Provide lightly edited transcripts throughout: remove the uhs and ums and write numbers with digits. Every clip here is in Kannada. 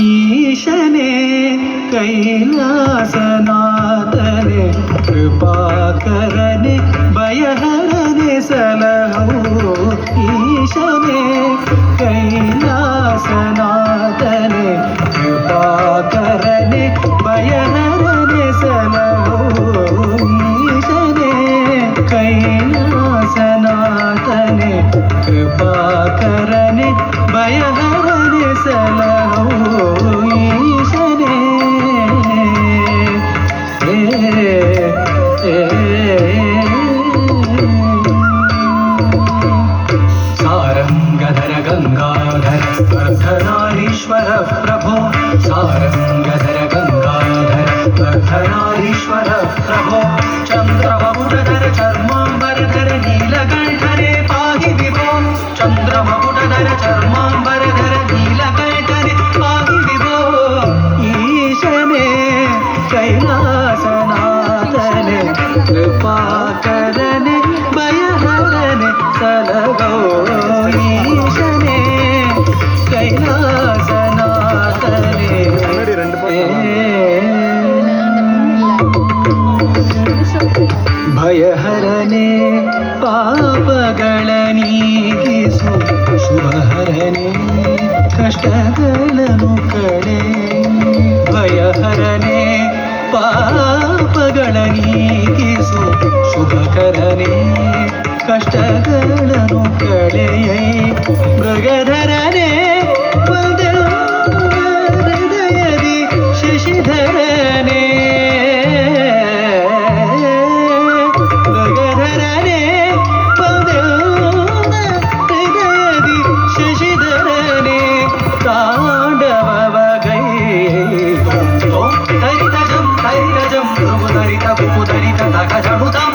ಈಶನೇ ಕೈಲಾಸನಾಥನೆ ಕೃಪಾಕರನೆ ಭಯಹರನೆ ಸಲಹೋ ಈಶನೇ ಕೈಲಾಸನಾಥನೆ ಕೃಪಾಕರನೆ ಭಯಹರನೆ ಸಲಹೋ ಈಶನೇ ಕೈಲಾಸನಾಥನೆ ಕೃಪಾಕರನೆ ಭಯಹರನೆ ಸಲಹೋ ಈಶನೇ ಸಾರಂಗಧರ ಗಂಗಾಧರ ವರ್ಧನಾರೀಶ್ವರ ಪ್ರಭೋ ಸಾರಂಗಧರ ಗಂಗಾಧರ ವರ್ಧನಾರೀಶ್ವರ ಪ್ರಭೋ ಚಂದ್ರಮಕುಟಧರ ಚರ್ಮಾಂಬರಧರ ನೀಲಕಂಠನೆ ಪಾಹಿ ವಿಭೋ ಚಂದ್ರಮಕುಟಧರ ಚರ್ಮಾಂಬರಧರ ನೀಲಕಂಠನೆ ಪಾಹಿ ವಿಭೋ ಈಶನೇ ಕೈಲಾಸನಾಥನೆ ಕೃಪಾಕರನೆ ಭಯಹರನೆ ಸಲಹೋ ಈಶನೇ ಕೈಲಾಸನಾಥನೆ ಭಯಹರನೆ ಪಾಪಗಳ ನೀಗಿಸು ಶುಭಹರನೆ ಕಷ್ಟಗಳನ್ನು ಕಡೆ ಭಯಹರನೆ ಪಾಪಗಳ ನೀಗಿಸು ಶುಭಕರನೆ ಕಷ್ಟಗಳನ್ನು ಕಳೆಯೈ ಮೃಗಧರನೆ ಹೃದಯದಿ ಶಶಿಧರನೆ ಮೃಗಧರನೆ ಹೃದಯದಿ ಶಶಿಧರನೆ ತಾಂಡವಗೈ ಹರಿತಜಂ ಹರಿತಜಂ ಋಗುಧರಿತ ಬುಕುಧರಿತ ತಗಜಣುತಂ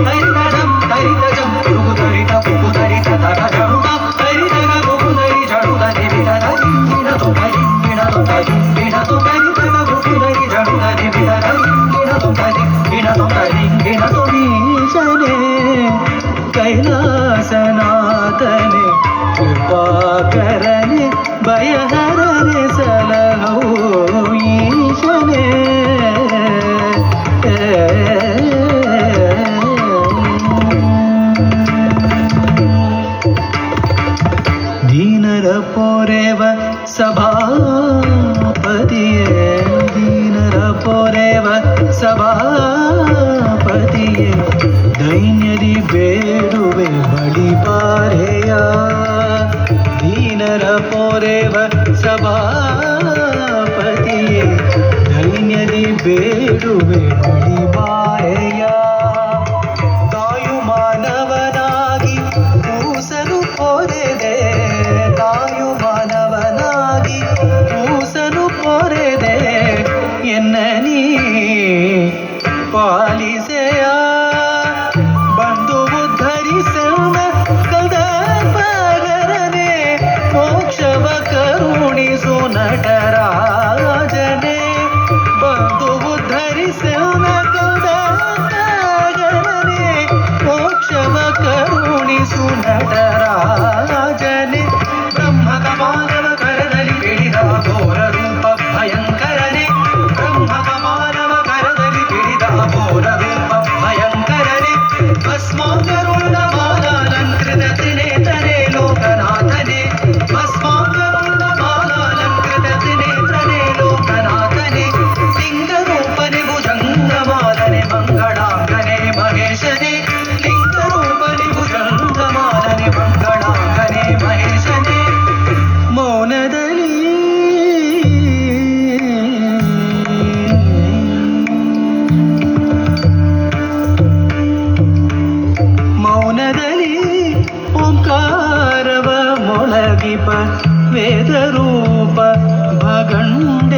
ಹರಿತಜಂ ಹರಿತಜಂ ಋಗುಧರಿತ ಬುಕುಧರಿತ ತಗಜಣುತಂ ಹರಿತಗ ಬುಕುಧರಿ ಜಣುತ ನಿಬಿಧರ ದಿಂಗಿಣತು ದಿಂಗಿಣತು ದಿಂಗಿಣತು ಹರಿತಗ ಬುಕುಧರಿ ಜಣುತ ನಿಬಿಧರ ದಿಂಗಿಣತು ದಿಂಗಿಣತು ದಿಂಗಿಣತು ಈಶನೇ ಕೈಲಾಸನಾಥನೆ ಕೃಪಾಕರನೆ ಭಯಹರನೆ ಸಲಹೋ ಈಶನೇ ದೀನರ ಪೊರೆವ ಸಭಾಪತಿಯೇ ದೀನರ ಪೊರೆವ ಸಭಾಪತಿಯೇ ದೈನ್ಯದಿ ಬೇಡುವೆ ಬಳಿಪಾರೆಯ ದೀನರ ಪೊರೆವ ಸಭಾಪತಿಯೇ ದೈನ್ಯದಿ ಬೇಡುವೆ ಬಳಿಪಾರೆಯ ತಾಯು ಮಾನವನಾಗಿ ಕೂಸನು ಪೊರೆದೆ ತಾಯು ಮಾನವನಾಗಿ ಕೂಸನು ಪೊರೆದೆ ಎನ್ನ ನೀ ಪಾಲಿಸೆಯ ಬಂದು ಉದ್ಧರಿಸನ ಕದಪಗರನೆ ಮೋಕ್ಷವ ಕರುಣಿಸು ನಟರಾಜನೆ ಬಂದು ಉದ್ಧರಿಸನ ಕದಪಗರನೆ ಮೋಕ್ಷವ ಕರುಣಿಸು ನಟರಾಜನೆ ಬ್ರಹ್ಮಕ ಮಾನವ ಕರದಲ್ಲಿ ಬೆಳೆದ ಘೋರ ರೂಪ ಭಯಂಕರನೆ ಬ್ರಹ್ಮಕ ಮಾನವ ಕರದಲ್ಲಿ ಬೆಳೆದ ಘೋರ ರೂಪ ಭಯಂಕರನೆ ಭಸ್ಮಾಂಗರುಣ ಮಾಲಾಲಂಕೃತ ತ್ರಿನೇತ್ರನೆ ಲೋಕನಾಥನೆ ಭಸ್ಮಾಂಗರುಣ ಮಾಲಾಲಂಕೃತ ತ್ರಿನೇತ್ರನೆ ಲೋಕನಾಥನೆ ಲಿಂಗರೂಪನೆ ಭುಜಂಗಮಾಲನೆ ಮಂಗಳಾಂಗನೆ ಮಹೇಶನೆ ಲಿಂಗರೂಪನೆ ಭುಜಂಗಮಾಲನೆ ಮಂಗಳಾಂಗನೆ ಮಹೇಶನೆ ಮೌನದಲ್ಲಿ ಮೌನದಲ್ಲಿ ಓಂಕಾರವ ಮೊಳಗಿಪ ವೇದರೂಪ ಭಗಂಡೇಶನೇ